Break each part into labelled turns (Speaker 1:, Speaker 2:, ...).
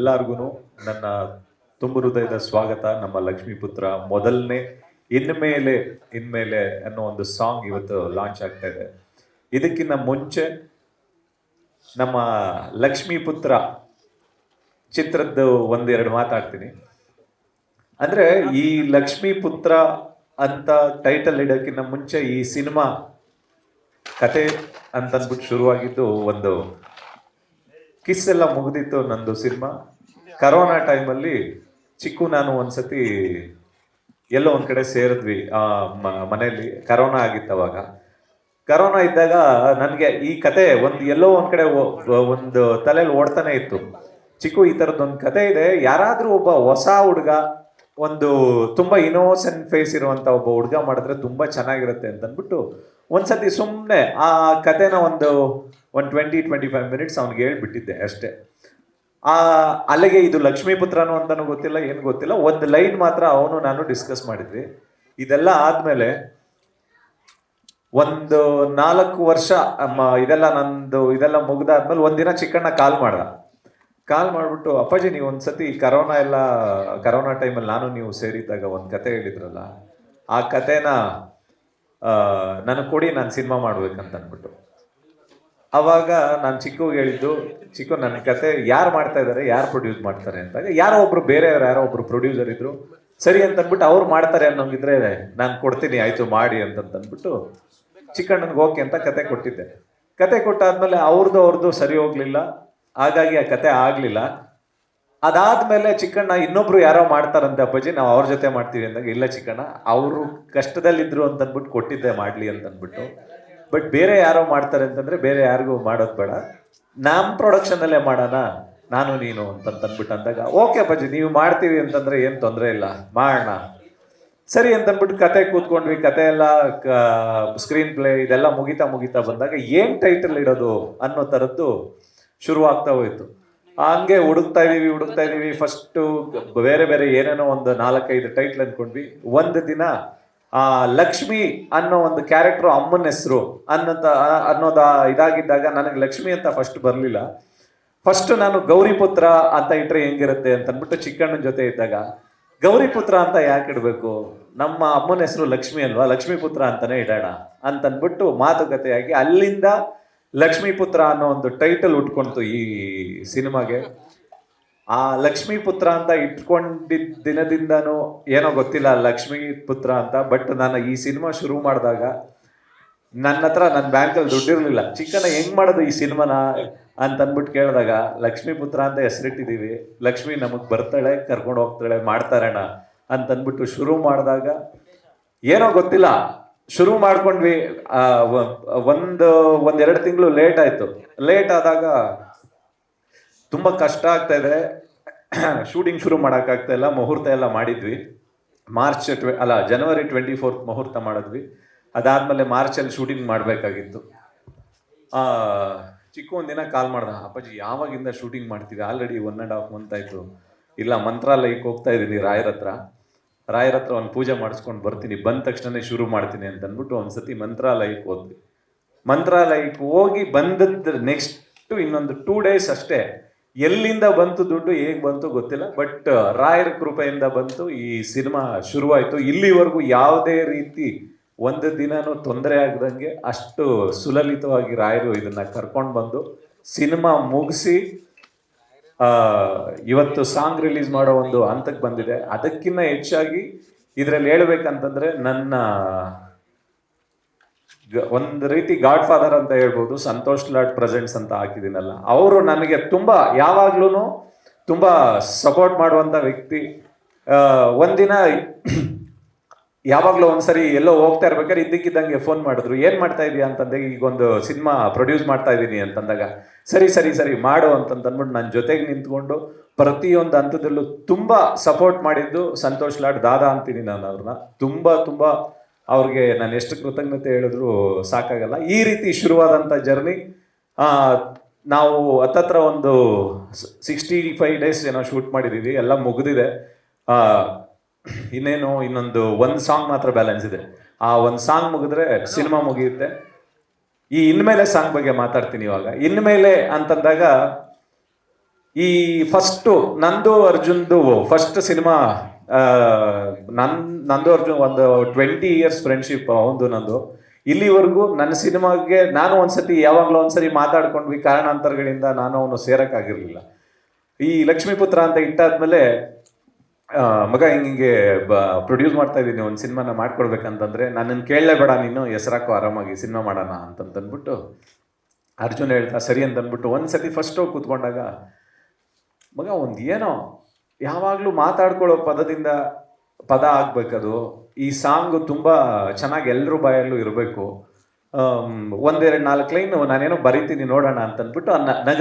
Speaker 1: ಎಲ್ಲಾರ್ಗು ನನ್ನ ತುಂಬ ಹೃದಯದ ಸ್ವಾಗತ. ನಮ್ಮ ಲಕ್ಷ್ಮೀಪುತ್ರ ಮೊದಲನೇ ಇನ್ಮೇಲೆ ಅನ್ನೋ ಒಂದು ಸಾಂಗ್ ಇವತ್ತು ಲಾಂಚ್ ಆಗ್ತಾ ಇದೆ. ಇದಕ್ಕಿಂತ ಮುಂಚೆ ನಮ್ಮ ಲಕ್ಷ್ಮೀಪುತ್ರ ಚಿತ್ರದ್ದು ಒಂದೆರಡು ಮಾತಾಡ್ತೀನಿ. ಅಂದ್ರೆ ಈ ಲಕ್ಷ್ಮೀಪುತ್ರ ಅಂತ ಟೈಟಲ್ ಇಡೋಕ್ಕಿಂತ ಮುಂಚೆ ಈ ಸಿನಿಮಾ ಕತೆ ಅಂತಂದ್ಬಿಟ್ಟು ಶುರುವಾಗಿದ್ದು ಒಂದು ಕಿಸ್ ಎಲ್ಲ ಮುಗಿದಿತ್ತು ನಂದು ಸಿನಿಮಾ. ಕರೋನಾ ಟೈಮಲ್ಲಿ ಚಿಕ್ಕು ನಾನು ಒಂದ್ಸತಿ ಎಲ್ಲೋ ಒಂದ್ ಕಡೆ ಸೇರಿದ್ವಿ ಮನೆಯಲ್ಲಿ. ಕರೋನಾ ಆಗಿತ್ತು ಅವಾಗ. ಕರೋನಾ ಇದ್ದಾಗ ನನಗೆ ಈ ಕತೆ ಎಲ್ಲೋ ಒಂದ್ ಕಡೆ ಒಂದು ತಲೆಯಲ್ಲಿ ಓಡ್ತಾನೆ ಇತ್ತು. ಚಿಕ್ಕು ಈ ಥರದ್ದೊಂದು ಕತೆ ಇದೆ, ಯಾರಾದ್ರೂ ಒಬ್ಬ ಹೊಸ ಹುಡುಗ ಒಂದು ತುಂಬಾ ಇನೋಸೆಂಟ್ ಫೇಸ್ ಇರುವಂತ ಒಬ್ಬ ಹುಡುಗ ಮಾಡಿದ್ರೆ ತುಂಬಾ ಚೆನ್ನಾಗಿರುತ್ತೆ ಅಂತ ಅಂದ್ಬಿಟ್ಟು ಒಂದ್ಸತಿ ಸುಮ್ಮನೆ ಆ ಕತೆನ ಒಂದು 20-25 ಮಿನಿಟ್ಸ್ ಅವ್ನಿಗೆ ಹೇಳ್ಬಿಟ್ಟಿದ್ದೆ ಅಷ್ಟೇ. ಅಲ್ಲಿಗೆ ಇದು ಲಕ್ಷ್ಮೀಪುತ್ರನು ಅಂತಾನು ಗೊತ್ತಿಲ್ಲ, ಏನು ಗೊತ್ತಿಲ್ಲ. ಒಂದು ಲೈನ್ ಮಾತ್ರ ಅವನು ನಾನು ಡಿಸ್ಕಸ್ ಮಾಡಿದ್ವಿ. ಇದೆಲ್ಲ ಆದ್ಮೇಲೆ ಒಂದು 4 ವರ್ಷ ಇದೆಲ್ಲ ಮುಗ್ದಾದ್ಮೇಲೆ ಒಂದಿನ ಚಿಕ್ಕಣ್ಣ ಕಾಲ್ ಮಾಡ್ಬಿಟ್ಟು, ಅಪ್ಪಾಜಿ ನೀವು ಒಂದ್ಸತಿ ಕರೋನಾ ಟೈಮಲ್ಲಿ ನಾನು ನೀವು ಸೇರಿದ್ದಾಗ ಒಂದು ಕತೆ ಹೇಳಿದ್ರಲ್ಲ, ಆ ಕತೆನ ನನಗೆ ಕೊಡಿ, ನಾನು ಸಿನಿಮಾ ಮಾಡ್ಬೇಕಂತ ಅಂದ್ಬಿಟ್ಟು. ಅವಾಗ ನಾನು ಚಿಕ್ಕುಗೆ ಹೇಳಿದ್ದು, ಚಿಕ್ಕು ನನ್ನ ಕತೆ ಯಾರು ಮಾಡ್ತಾ ಇದ್ದಾರೆ, ಯಾರು ಪ್ರೊಡ್ಯೂಸ್ ಮಾಡ್ತಾರೆ ಅಂತಾಗ ಯಾರೋ ಒಬ್ರು ಪ್ರೊಡ್ಯೂಸರ್ ಇದ್ರು. ಸರಿ ಅಂತಂದ್ಬಿಟ್ಟು ಅವ್ರು ಮಾಡ್ತಾರೆ ಅನ್ನೋಂಗಿದ್ರೆ ನಾನು ಕೊಡ್ತೀನಿ, ಆಯ್ತು ಮಾಡಿ ಅಂತಂದ್ಬಿಟ್ಟು ಚಿಕ್ಕಣ್ಣನಿಗೆ ಓಕೆ ಅಂತ ಕತೆ ಕೊಟ್ಟಿದ್ದೆ. ಕತೆ ಕೊಟ್ಟಾದ್ಮೇಲೆ ಅವ್ರದ್ದು ಸರಿ ಹೋಗ್ಲಿಲ್ಲ, ಹಾಗಾಗಿ ಆ ಕತೆ ಆಗ್ಲಿಲ್ಲ. ಅದಾದ್ಮೇಲೆ ಚಿಕ್ಕಣ್ಣ ಇನ್ನೊಬ್ರು ಯಾರೋ ಮಾಡ್ತಾರಂತೆ ಅಪ್ಪಾಜಿ, ನಾವು ಅವ್ರ ಜೊತೆ ಮಾಡ್ತೀವಿ ಅಂದಾಗ, ಇಲ್ಲ ಚಿಕ್ಕಣ್ಣ ಅವರು ಕಷ್ಟದಲ್ಲಿದ್ರು ಅಂತಂದ್ಬಿಟ್ಟು ಕೊಟ್ಟಿದ್ದೆ ಮಾಡ್ಲಿ ಅಂತಂದ್ಬಿಟ್ಟು. ಬಟ್ ಬೇರೆ ಯಾರೋ ಮಾಡ್ತಾರೆ ಅಂತಂದ್ರೆ ಬೇರೆ ಯಾರಿಗೂ ಮಾಡೋದು ಬೇಡ, ನಮ್ಮ ಪ್ರೊಡಕ್ಷನ್ ಅಲ್ಲೇ ಮಾಡೋಣ ನಾನು ನೀನು ಅಂತಂದ್ಬಿಟ್ಟು ಅಂದಾಗ, ಓಕೆ ಅಪ್ಪಾಜಿ ನೀವು ಮಾಡ್ತೀವಿ ಅಂತಂದ್ರೆ ಏನು ತೊಂದರೆ ಇಲ್ಲ, ಮಾಡೋಣ ಸರಿ ಅಂತಂದ್ಬಿಟ್ಟು ಕತೆ ಕೂತ್ಕೊಂಡ್ವಿ. ಕತೆ ಎಲ್ಲ ಸ್ಕ್ರೀನ್ ಪ್ಲೇ ಇದೆಲ್ಲ ಮುಗಿತಾ ಬಂದಾಗ ಏನ್ ಟೈಟಲ್ ಇಡೋದು ಅನ್ನೋ ಥರದ್ದು ಶುರುವಾಗ್ತಾ ಹೋಯ್ತು. ಹಂಗೆ ಹುಡುಕ್ತಾ ಇದೀವಿ. ಫಸ್ಟ್ ಬೇರೆ ಏನೇನೋ ಒಂದು 4-5 ಟೈಟ್ಲ್ ಅನ್ಕೊಂಡ್ವಿ. ಒಂದು ದಿನ ಲಕ್ಷ್ಮಿ ಅನ್ನೋ ಒಂದು ಕ್ಯಾರೆಕ್ಟರ್ ಅಮ್ಮನ ಹೆಸರು ಇದಾಗಿದ್ದಾಗ ನನಗೆ ಲಕ್ಷ್ಮಿ ಅಂತ ಫಸ್ಟ್ ಬರ್ಲಿಲ್ಲ. ಫಸ್ಟ್ ನಾನು ಗೌರಿಪುತ್ರ ಅಂತ ಇಟ್ರೆ ಹೆಂಗಿರುತ್ತೆ ಅಂತ ಅಂದ್ಬಿಟ್ಟು ಚಿಕ್ಕಣ್ಣನ ಜೊತೆ ಇದ್ದಾಗ, ಗೌರಿಪುತ್ರ ಅಂತ ಯಾಕೆ ಇಡಬೇಕು, ನಮ್ಮ ಅಮ್ಮನ ಹೆಸರು ಲಕ್ಷ್ಮಿ ಅಲ್ವಾ, ಲಕ್ಷ್ಮೀಪುತ್ರ ಅಂತಾನೆ ಇಡೋಣ ಅಂತಂದ್ಬಿಟ್ಟು ಮಾತುಕತೆಯಾಗಿ ಅಲ್ಲಿಂದ ಲಕ್ಷ್ಮೀಪುತ್ರ ಅನ್ನೋ ಒಂದು ಟೈಟಲ್ ಉಟ್ಕೊಂತು ಈ ಸಿನಿಮಾಗೆ. ಆ ಲಕ್ಷ್ಮೀಪುತ್ರ ಅಂತ ಇಟ್ಕೊಂಡಿದ್ದ ದಿನದಿಂದನೂ ಏನೋ ಗೊತ್ತಿಲ್ಲ ಲಕ್ಷ್ಮೀಪುತ್ರ ಅಂತ. ಬಟ್ ನಾನು ಈ ಸಿನಿಮಾ ಶುರು ಮಾಡಿದಾಗ ನನ್ನ ಬ್ಯಾಂಕಲ್ಲಿ ದುಡ್ಡಿರ್ಲಿಲ್ಲ. ಚಿಕ್ಕಣ್ಣ ಹೆಂಗ್ ಮಾಡೋದು ಈ ಸಿನಿಮಾನ ಅಂತಂದ್ಬಿಟ್ಟು ಕೇಳಿದಾಗ, ಲಕ್ಷ್ಮೀಪುತ್ರ ಅಂತ ಹೆಸರಿಟ್ಟಿದೀವಿ, ಲಕ್ಷ್ಮಿ ನಮಗ್ ಬರ್ತಾಳೆ, ಕರ್ಕೊಂಡು ಹೋಗ್ತಾಳೆ, ಮಾಡ್ತಾರಣ ಅಂತಂದ್ಬಿಟ್ಟು ಶುರು ಮಾಡಿದಾಗ ಏನೋ ಗೊತ್ತಿಲ್ಲ ಶುರು ಮಾಡ್ಕೊಂಡ್ವಿ. ಒಂದೆರಡು ತಿಂಗಳು ಲೇಟ್ ಆಯ್ತು. ಲೇಟ್ ಆದಾಗ ತುಂಬಾ ಕಷ್ಟ ಆಗ್ತಾ ಇದೆ, ಶೂಟಿಂಗ್ ಶುರು ಮಾಡೋಕ್ಕಾಗ್ತಾ ಇಲ್ಲ. ಮುಹೂರ್ತ ಎಲ್ಲ ಮಾಡಿದ್ವಿ. ಜನವರಿ 24 ಮುಹೂರ್ತ ಮಾಡಿದ್ವಿ. ಅದಾದ್ಮೇಲೆ ಮಾರ್ಚಲ್ಲಿ ಶೂಟಿಂಗ್ ಮಾಡಬೇಕಾಗಿತ್ತು. ಚಿಕ್ಕ ಒಂದಿನ ಕಾಲ್ ಮಾಡ್ದ, ಅಪ್ಪಾಜಿ ಯಾವಾಗಿಂದ ಶೂಟಿಂಗ್ ಮಾಡ್ತೀವಿ, ಆಲ್ರೆಡಿ 1.5 ಮಂತ್ ಆಯ್ತು. ಇಲ್ಲ ಮಂತ್ರಾಲಯಕ್ಕೆ ಹೋಗ್ತಾ ಇದ್ದೀನಿ, ರಾಯರ ಹತ್ರ ಒಂದು ಪೂಜೆ ಮಾಡಿಸ್ಕೊಂಡು ಬರ್ತೀನಿ, ಬಂದ ತಕ್ಷಣ ಶುರು ಮಾಡ್ತೀನಿ ಅಂತ ಅಂದ್ಬಿಟ್ಟು ಒಂದ್ಸತಿ ಮಂತ್ರಾಲಯಕ್ಕೆ ಹೋದ್ವಿ. ಮಂತ್ರಾಲಯಕ್ಕೆ ಹೋಗಿ ಬಂದದ್ದು ನೆಕ್ಸ್ಟ್ ಇನ್ನೊಂದು 2 ಡೇಸ್ ಅಷ್ಟೇ. ಎಲ್ಲಿಂದ ಬಂತು ದುಡ್ಡು, ಹೇಗೆ ಬಂತು ಗೊತ್ತಿಲ್ಲ, ಬಟ್ ರಾಯರ ಕೃಪೆಯಿಂದ ಬಂತು. ಈ ಸಿನಿಮಾ ಶುರುವಾಯ್ತು. ಇಲ್ಲಿವರೆಗೂ ಯಾವುದೇ ರೀತಿ ಒಂದು ದಿನನೂ ತೊಂದರೆ ಆಗದಂಗೆ ಅಷ್ಟು ಸುಲಲಿತವಾಗಿ ರಾಯರು ಇದನ್ನ ಕರ್ಕೊಂಡು ಬಂದು ಸಿನಿಮಾ ಮುಗಿಸಿ ಇವತ್ತು ಸಾಂಗ್ ರಿಲೀಸ್ ಮಾಡೋ ಒಂದು ಹಂತಕ್ಕೆ ಬಂದಿದೆ. ಅದಕ್ಕಿಂತ ಹೆಚ್ಚಾಗಿ ಇದ್ರಲ್ಲಿ ಹೇಳ್ಬೇಕಂತಂದ್ರೆ, ನನ್ನ ಒಂದು ರೀತಿ ಗಾಡ್ ಫಾದರ್ ಅಂತ ಹೇಳ್ಬೋದು, ಸಂತೋಷ್ ಲಾಡ್ ಪ್ರೆಸೆಂಟ್ಸ್ ಅಂತ ಹಾಕಿದ್ದೀನಲ್ಲ, ಅವರು ನನಗೆ ಯಾವಾಗ್ಲೂ ತುಂಬಾ ಸಪೋರ್ಟ್ ಮಾಡುವಂತ ವ್ಯಕ್ತಿ. ಒಂದಿನ ಯಾವಾಗ್ಲೂ ಒಂದ್ಸರಿ ಎಲ್ಲೋ ಹೋಗ್ತಾ ಇರ್ಬೇಕಾದ್ರೆ ಇದ್ದಕ್ಕಿದ್ದಂಗೆ ಫೋನ್ ಮಾಡಿದ್ರು, ಏನ್ ಮಾಡ್ತಾ ಇದೀಯ ಅಂತಂದಾಗ, ಈಗ ಒಂದು ಸಿನಿಮಾ ಪ್ರೊಡ್ಯೂಸ್ ಮಾಡ್ತಾ ಇದ್ದೀನಿ ಅಂತಂದಾಗ, ಸರಿ ಮಾಡು ಅಂತಂದ್ಬಿಟ್ಟು ನನ್ನ ಜೊತೆಗೆ ನಿಂತ್ಕೊಂಡು ಪ್ರತಿಯೊಂದು ಹಂತದಲ್ಲೂ ತುಂಬಾ ಸಪೋರ್ಟ್ ಮಾಡಿದ್ದು ಸಂತೋಷ್ ಲಾಡ್ ದಾದಾ ಅಂತೀನಿ ನಾನು ಅವ್ರನ್ನ. ತುಂಬಾ ಅವ್ರಿಗೆ ನಾನು ಎಷ್ಟು ಕೃತಜ್ಞತೆ ಹೇಳಿದ್ರು ಸಾಕಾಗಲ್ಲ. ಈ ರೀತಿ ಶುರುವಾದಂಥ ಜರ್ನಿ ನಾವು ಹತ್ತತ್ರ ಒಂದು 65 ಡೇಸ್ ಏನೋ ಶೂಟ್ ಮಾಡಿದೀವಿ, ಎಲ್ಲ ಮುಗಿದಿದೆ. ಒಂದು ಸಾಂಗ್ ಮಾತ್ರ ಬ್ಯಾಲೆನ್ಸ್ ಇದೆ. ಆ ಒಂದು ಸಾಂಗ್ ಮುಗಿದ್ರೆ ಸಿನಿಮಾ ಮುಗಿಯುತ್ತೆ. ಈ ಇನ್ಮೇಲೆ ಸಾಂಗ್ ಬಗ್ಗೆ ಮಾತಾಡ್ತೀನಿ. ಇವಾಗ ಇನ್ಮೇಲೆ ಅಂತಂದಾಗ ಈ ಫಸ್ಟು ನಂದು ಅರ್ಜುನ್ದು ಫಸ್ಟ್ ಸಿನಿಮಾ, ನಂದು ಅರ್ಜುನ್ ಒಂದು 20 ಇಯರ್ಸ್ ಫ್ರೆಂಡ್ಶಿಪ್ ಅವಂದು ನಂದು. ಇಲ್ಲಿವರೆಗೂ ನನ್ನ ಸಿನಿಮಾಗೆ ನಾನು ಒಂದ್ಸತಿ ಯಾವಾಗಲೂ ಒಂದ್ಸರಿ ಮಾತಾಡ್ಕೊಂಡ್ವಿ, ಕಾರಣಾಂತರಗಳಿಂದ ನಾನು ಅವನು ಸೇರಕ್ಕಾಗಿರ್ಲಿಲ್ಲ. ಈ ಲಕ್ಷ್ಮೀಪುತ್ರ ಅಂತ ಇಟ್ಟಾದ್ಮೇಲೆ ಮಗ ಹಿಂಗೆ ಪ್ರೊಡ್ಯೂಸ್ ಮಾಡ್ತಾ ಇದ್ದೀನಿ, ಒಂದು ಸಿನಿಮಾನ ಮಾಡ್ಕೊಡ್ಬೇಕಂತಂದ್ರೆ ನನ್ನನ್ನು ಕೇಳಲೇಬೇಡ, ನೀನು ಹೆಸರಾಕೋ ಆರಾಮಾಗಿ ಸಿನಿಮಾ ಮಾಡೋಣ ಅಂತಂದ್ಬಿಟ್ಟು ಅರ್ಜುನ್ ಹೇಳ್ತಾ ಸರಿ ಅಂತಂದ್ಬಿಟ್ಟು ಒಂದ್ಸತಿ ಫಸ್ಟ್ ಹೋಗಿ ಕೂತ್ಕೊಂಡಾಗ, ಮಗ ಒಂದು ಏನೋ ಯಾವಾಗಲೂ ಮಾತಾಡ್ಕೊಳ್ಳೋ ಪದದಿಂದ ಪದ ಆಗ್ಬೇಕದು. ಈ ಸಾಂಗು ತುಂಬ ಚೆನ್ನಾಗಿ ಎಲ್ಲರೂ ಬಾಯಲ್ಲೂ ಇರಬೇಕು. 1-2-4 ಲೈನು ನಾನೇನೋ ಬರಿತೀನಿ ನೋಡೋಣ ಅಂತಂದ್ಬಿಟ್ಟು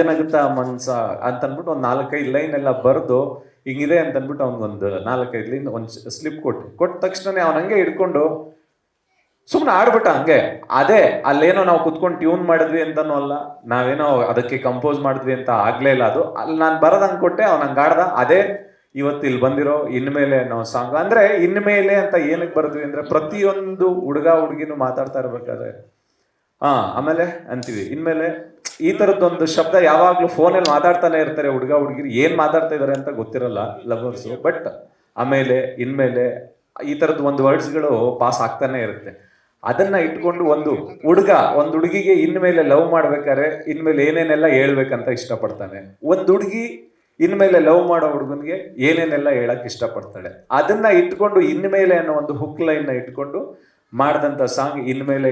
Speaker 1: ನಗುತ್ತಾ ಮನ್ಸ ಅಂತಂದ್ಬಿಟ್ಟು ಒಂದು 4-5 ಲೈನ್ ಎಲ್ಲ ಬರೆದು ಹಿಂಗಿದೆ ಅಂತಂದ್ಬಿಟ್ಟು ಅವ್ನಿಗೊಂದು 4-5 ಲೈನ್ ಒಂದು ಸ್ಲಿಪ್ ಕೊಟ್ಟ ತಕ್ಷಣನೇ ಅವ್ನು ಹಂಗೆ ಹಿಡ್ಕೊಂಡು ಸುಮ್ಮನೆ ಆಡ್ಬಿಟ್ಟ ಹಂಗೆ. ಅದೇ ಅಲ್ಲೇನೋ ನಾವು ಕುತ್ಕೊಂಡು ಟ್ಯೂನ್ ಮಾಡಿದ್ವಿ ಅಂತನೂ ಅಲ್ಲ, ನಾವೇನೋ ಅದಕ್ಕೆ ಕಂಪೋಸ್ ಮಾಡಿದ್ವಿ ಅಂತ ಆಗ್ಲೇ ಇಲ್ಲ. ಅದು ಅಲ್ಲಿ ನಾನು ಬರೋದಂಗೆ ಕೊಟ್ಟೆ, ಅವ್ನು ಹಂಗೆ ಆಡ್ದ. ಅದೇ ಇವತ್ತು ಇಲ್ಲಿ ಬಂದಿರೋ ಇನ್ಮೇಲೆ ನಾವು ಸಾಂಗ್. ಅಂದ್ರೆ ಇನ್ಮೇಲೆ ಅಂತ ಏನಕ್ಕೆ ಬರೆದ್ವಿ ಅಂದ್ರೆ ಪ್ರತಿಯೊಂದು ಹುಡುಗ ಹುಡುಗಿನೂ ಮಾತಾಡ್ತಾ ಇರ್ಬೇಕಾದ್ರೆ ಆಮೇಲೆ ಅಂತೀವಿ ಇನ್ಮೇಲೆ. ಈ ತರದ್ದೊಂದು ಶಬ್ದ ಯಾವಾಗ್ಲೂ ಫೋನಲ್ಲಿ ಮಾತಾಡ್ತಾನೆ ಇರ್ತಾರೆ ಹುಡುಗ ಹುಡುಗಿರು, ಏನ್ ಮಾತಾಡ್ತಾ ಇದಾರೆ ಅಂತ ಗೊತ್ತಿರಲ್ಲ ಲವರ್ಸು. ಬಟ್ ಆಮೇಲೆ ಇನ್ಮೇಲೆ ಈ ತರದ್ ಒಂದು ವರ್ಡ್ಸ್ಗಳು ಪಾಸ್ ಆಗ್ತಾನೆ ಇರುತ್ತೆ. ಅದನ್ನ ಇಟ್ಕೊಂಡು ಒಂದು ಹುಡುಗಿಗೆ ಇನ್ಮೇಲೆ ಲವ್ ಮಾಡ್ಬೇಕಾದ್ರೆ ಇನ್ಮೇಲೆ ಏನೇನೆಲ್ಲ ಹೇಳ್ಬೇಕಂತ ಇಷ್ಟಪಡ್ತಾನೆ. ಒಂದು ಹುಡುಗಿ ಇನ್ಮೇಲೆ ಲವ್ ಮಾಡೋ ಹುಡುಗನ್ಗೆ ಏನೇನೆಲ್ಲ ಹೇಳಕ್ ಇಷ್ಟಪಡ್ತಾಳೆ. ಅದನ್ನ ಇಟ್ಕೊಂಡು ಇನ್ಮೇಲೆ ಅನ್ನೋ ಒಂದು ಹುಕ್ ಲೈನ್ ನ ಇಟ್ಕೊಂಡು ಮಾಡಿದಂಥ ಸಾಂಗ್ ಇನ್ಮೇಲೆ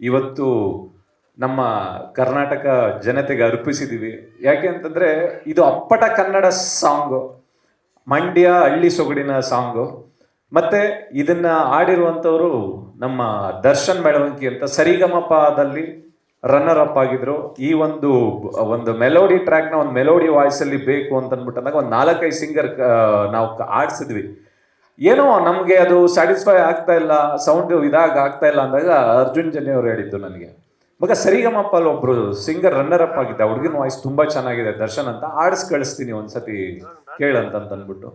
Speaker 1: ಇವತ್ತು ನಮ್ಮ ಕರ್ನಾಟಕ ಜನತೆಗೆ ಅರ್ಪಿಸಿದೀವಿ. ಯಾಕೆ ಅಂತಂದ್ರೆ ಇದು ಅಪ್ಪಟ ಕನ್ನಡ ಸಾಂಗು, ಮಂಡ್ಯ ಹಳ್ಳಿ ಸೊಗಡಿನ ಸಾಂಗು. ಮತ್ತೆ ಇದನ್ನ ಆಡಿರುವಂಥವ್ರು ನಮ್ಮ ದರ್ಶನ್ ಮೆಳವಂಕಿ ಅಂತ ಸರಿಗಮಪದಲ್ಲಿ ರನ್ನರ್ ಅಪ್ ಆಗಿದ್ರು. ಈ ಒಂದು ಮೆಲೋಡಿ ಟ್ರ್ಯಾಕ್ನ ಒಂದು ಮೆಲೋಡಿ ವಾಯ್ಸ್ ಅಲ್ಲಿ ಬೇಕು ಅಂತ ಅಂದ್ಬಿಟ್ಟಂದಾಗ ಒಂದು 4-5 ಸಿಂಗರ್ ನಾವು ಆಡಿಸಿದ್ವಿ. ಏನೋ ನಮ್ಗೆ ಅದು ಸ್ಯಾಟಿಸ್ಫೈ ಆಗ್ತಾ ಇಲ್ಲ, ಸೌಂಡ್ ಆಗ್ತಾ ಇಲ್ಲ ಅಂದಾಗ ಅರ್ಜುನ್ ಜನ್ಯ ಅವ್ರು ಹೇಳಿದ್ದು ನನಗೆ, ಮಗ ಸರಿಗಮಪ್ಪ ಅಲ್ಲಿ ಒಬ್ರು ಸಿಂಗರ್ ರನ್ನರ್ ಅಪ್ ಆಗಿದ್ದ, ಹುಡುಗಿನ ವಾಯ್ಸ್ ತುಂಬಾ ಚೆನ್ನಾಗಿದೆ ದರ್ಶನ್ ಅಂತ, ಆಡಿಸ್ ಕಳಿಸ್ತೀನಿ ಒಂದ್ಸತಿ ಕೇಳಂತ ಅಂದ್ಬಿಟ್ಟು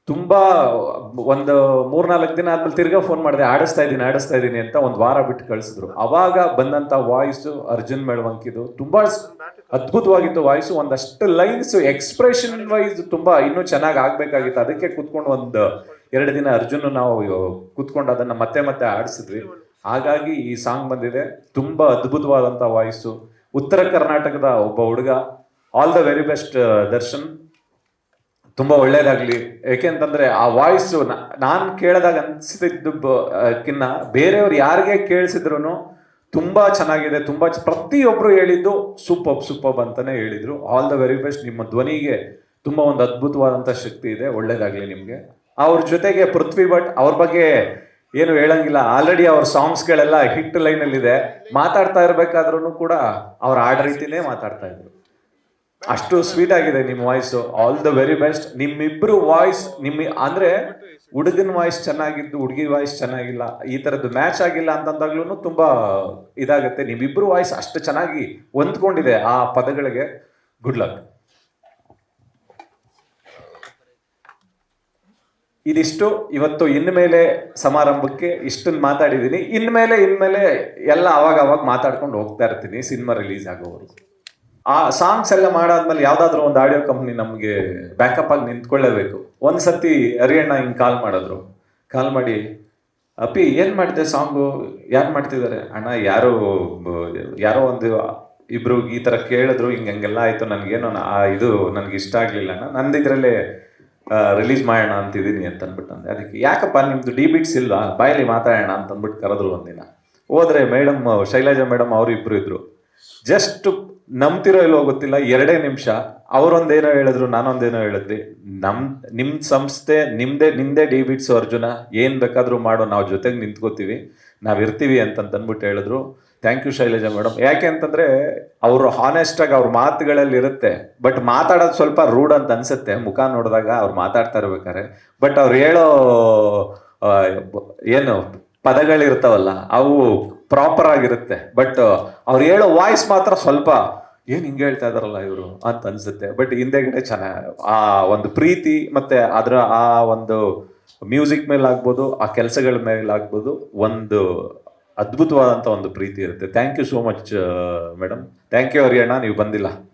Speaker 1: ತುಂಬಾ ಒಂದು 3-4 ದಿನ ಆದ್ಮೇಲೆ ತಿರ್ಗಾ ಫೋನ್ ಮಾಡಿದೆ, ಆಡಿಸ್ತಾ ಇದ್ದೀನಿ ಅಂತ ಒಂದು ವಾರ ಬಿಟ್ಟು ಕಳಿಸಿದ್ರು. ಅವಾಗ ಬಂದಂತ ವಾಯ್ಸು ಅರ್ಜುನ್ ಮೆಳವಂಕಿದು ತುಂಬಾ ಅದ್ಭುತವಾಗಿತ್ತು ವಾಯ್ಸು. ಒಂದಷ್ಟು ಲೈನ್ಸ್ ಎಕ್ಸ್ಪ್ರೆಷನ್ ವೈಸ್ ತುಂಬಾ ಇನ್ನೂ ಚೆನ್ನಾಗಿ ಆಗ್ಬೇಕಾಗಿತ್ತು. ಅದಕ್ಕೆ ಕುತ್ಕೊಂಡು 1-2 ದಿನ ಅರ್ಜುನ್ ನಾವು ಕುತ್ಕೊಂಡು ಅದನ್ನ ಮತ್ತೆ ಆಡಿಸಿದ್ವಿ. ಹಾಗಾಗಿ ಈ ಸಾಂಗ್ ಬಂದಿದೆ. ತುಂಬಾ ಅದ್ಭುತವಾದಂತ ವಾಯ್ಸು, ಉತ್ತರ ಕರ್ನಾಟಕದ ಒಬ್ಬ ಹುಡುಗ. All the very best Darshan, ತುಂಬಾ ಒಳ್ಳೇದಾಗ್ಲಿ. ಯಾಕೆಂತಂದ್ರೆ ಆ ವಾಯ್ಸ್ ನಾನು ಕೇಳಿದಾಗ ಅನ್ಸಿದ್ದಕ್ಕಿನ್ನ ಬೇರೆಯವ್ರು ಯಾರಿಗೆ ಕೇಳಿಸಿದ್ರು ತುಂಬಾ ಚೆನ್ನಾಗಿದೆ. ತುಂಬಾ ಪ್ರತಿಯೊಬ್ರು ಹೇಳಿದ್ದು ಸೂಪರ್ ಅಂತಾನೆ ಹೇಳಿದ್ರು. All the very best. ನಿಮ್ಮ ಧ್ವನಿಗೆ ತುಂಬಾ ಒಂದು ಅದ್ಭುತವಾದಂತ ಶಕ್ತಿ ಇದೆ, ಒಳ್ಳೇದಾಗ್ಲಿ ನಿಮ್ಗೆ. ಅವ್ರ ಜೊತೆಗೆ ಪೃಥ್ವಿ ಭಟ್, ಅವ್ರ ಬಗ್ಗೆ ಏನು ಹೇಳಂಗಿಲ್ಲ. ಆಲ್ರೆಡಿ ಅವ್ರ ಸಾಂಗ್ಸ್ಗಳೆಲ್ಲ ಹಿಟ್ ಲೈನ್ ಅಲ್ಲಿ ಇದೆ. ಮಾತಾಡ್ತಾ ಇರ್ಬೇಕಾದ್ರೂ ಕೂಡ ಅವ್ರ ಆಡ ರೀತಿನೇ ಮಾತಾಡ್ತಾ ಇದ್ರು. ಅಷ್ಟು ಸ್ವೀಟ್ ಆಗಿದೆ ನಿಮ್ಮ voice. All the very best. ನಿಮ್ಮಿಬ್ರು ವಾಯ್ಸ್ ಅಂದ್ರೆ ಹುಡುಗನ ವಾಯ್ಸ್ ಚೆನ್ನಾಗಿದ್ದು ಹುಡುಗಿ ವಾಯ್ಸ್ ಚೆನ್ನಾಗಿಲ್ಲ, ಈ ತರದ್ದು ಮ್ಯಾಚ್ ಆಗಿಲ್ಲ ಅಂತಂದಾಗ್ಲೂ ತುಂಬಾ ಇದಾಗುತ್ತೆ. ನಿಮ್ಮಿಬ್ರು ವಾಯ್ಸ್ ಅಷ್ಟು ಚೆನ್ನಾಗಿ ಹೊಂದ್ಕೊಂಡಿದೆ ಆ ಪದಗಳಿಗೆ. Good luck. ಇದಿಷ್ಟು ಇವತ್ತು ಇನ್ಮೇಲೆ ಸಮಾರಂಭಕ್ಕೆ ಇಷ್ಟನ್ನು ಮಾತಾಡಿದ್ದೀನಿ. ಇನ್ಮೇಲೆ ಎಲ್ಲ ಅವಾಗ ಮಾತಾಡ್ಕೊಂಡು ಹೋಗ್ತಾ ಇರ್ತೀನಿ ಸಿನಿಮಾ ರಿಲೀಸ್ ಆಗೋವರೆಗೂ. ಆ ಸಾಂಗ್ಸ್ ಎಲ್ಲ ಮಾಡಾದ್ಮೇಲೆ ಯಾವ್ದಾದ್ರು ಒಂದು ಆಡಿಯೋ ಕಂಪ್ನಿ ನಮಗೆ ಬ್ಯಾಕಪ್ ಆಗಿ ನಿಂತ್ಕೊಳ್ಳೇಬೇಕು. ಒಂದ್ಸತಿ ಹರಿಯಣ್ಣ ಹಿಂಗೆ ಕಾಲ್ ಮಾಡಿ ಅಪ್ಪಿ ಏನ್ ಮಾಡಿದೆ ಸಾಂಗು, ಯಾರು ಮಾಡ್ತಿದ್ದಾರೆ ಅಣ್ಣ, ಯಾರೋ ಒಂದು ಇಬ್ರು ಈ ತರ ಕೇಳಿದ್ರು, ಹಂಗೆಲ್ಲ ಆಯ್ತು, ನನ್ಗೇನೋ ಇದು ನನ್ಗೆ ಇಷ್ಟ ಆಗ್ಲಿಲ್ಲ ಅಣ್ಣ, ನಂದಿದ್ರಲ್ಲೇ ರಿಲೀಸ್ ಮಾಡೋಣ ಅಂತಿದ್ದೀನಿ ಅಂತ ಅಂದ್ಬಿಟ್ಟು ಅದಕ್ಕೆ ಯಾಕಪ್ಪ ನಿಮ್ದು ಡಿಬಿಟ್ಸ್ ಇಲ್ಲ, ಬಾಯಲ್ಲಿ ಮಾತಾಡೋಣ ಅಂತ ಅಂದ್ಬಿಟ್ಟು ಕರೆದ್ರು. ಒಂದಿನ ಹೋದ್ರೆ ಮೇಡಮ್ ಶೈಲಜಾ ಮೇಡಮ್ ಅವರು ಇಬ್ರು ಇದ್ರು. ಜಸ್ಟ್ ನಂಬ್ತಿರೋ ಇಲ್ಲೋ ಗೊತ್ತಿಲ್ಲ, 2 ನಿಮಿಷ ಅವರೊಂದೇನೋ ಹೇಳಿದ್ರು, ನಾನೊಂದೇನೋ ಹೇಳಿದ್ವಿ. ನಿಮ್ ಸಂಸ್ಥೆ ನಿಮ್ದೇ ಡಿಬಿಟ್ಸ್ ಅರ್ಜುನ, ಏನ್ ಬೇಕಾದ್ರೂ ಮಾಡೋ, ನಾವು ಜೊತೆಗೆ ನಿಂತ್ಕೋತೀವಿ, ನಾವಿರ್ತೀವಿ ಅಂತಂದ್ಬಿಟ್ಟು ಹೇಳಿದ್ರು. Thank you Shailaja madam. ಯಾಕೆ ಅಂತಂದ್ರೆ ಅವರು ಹಾನೆಸ್ಟ್ ಆಗಿ ಅವ್ರ ಮಾತುಗಳಲ್ಲಿ ಇರುತ್ತೆ, ಬಟ್ ಮಾತಾಡೋದು ಸ್ವಲ್ಪ ರೂಡ್ ಅಂತ ಅನ್ಸುತ್ತೆ ಮುಖ ನೋಡಿದಾಗ ಅವ್ರು ಮಾತಾಡ್ತಾ ಇರ್ಬೇಕಾರೆ. ಬಟ್ ಅವ್ರು ಹೇಳೋ ಏನು ಪದಗಳಿರ್ತಾವಲ್ಲ ಅವು ಪ್ರಾಪರ್ ಆಗಿರುತ್ತೆ. ಬಟ್ ಅವ್ರು ಹೇಳೋ ವಾಯ್ಸ್ ಮಾತ್ರ ಸ್ವಲ್ಪ ಏನ್ ಹಿಂಗೆ ಹೇಳ್ತಾ ಇದಾರಲ್ಲ ಇವರು ಅಂತ ಅನ್ಸುತ್ತೆ. ಬಟ್ ಹಿಂದೆಗಡೆ ಚೆನ್ನಾಗಿ ಆ ಒಂದು ಪ್ರೀತಿ ಮತ್ತೆ ಅದರ ಆ ಒಂದು ಮ್ಯೂಸಿಕ್ ಮೇಲೆ ಆಗ್ಬೋದು, ಆ ಕೆಲಸಗಳ ಮೇಲೆ ಆಗ್ಬೋದು, ಒಂದು ಅದ್ಭುತವಾದಂಥ ಒಂದು ಪ್ರೀತಿ ಇರುತ್ತೆ. Thank you so much madam. Thank you ಹರಿಯಣ್ಣ, ನೀವು ಬಂದಿಲ್ಲ.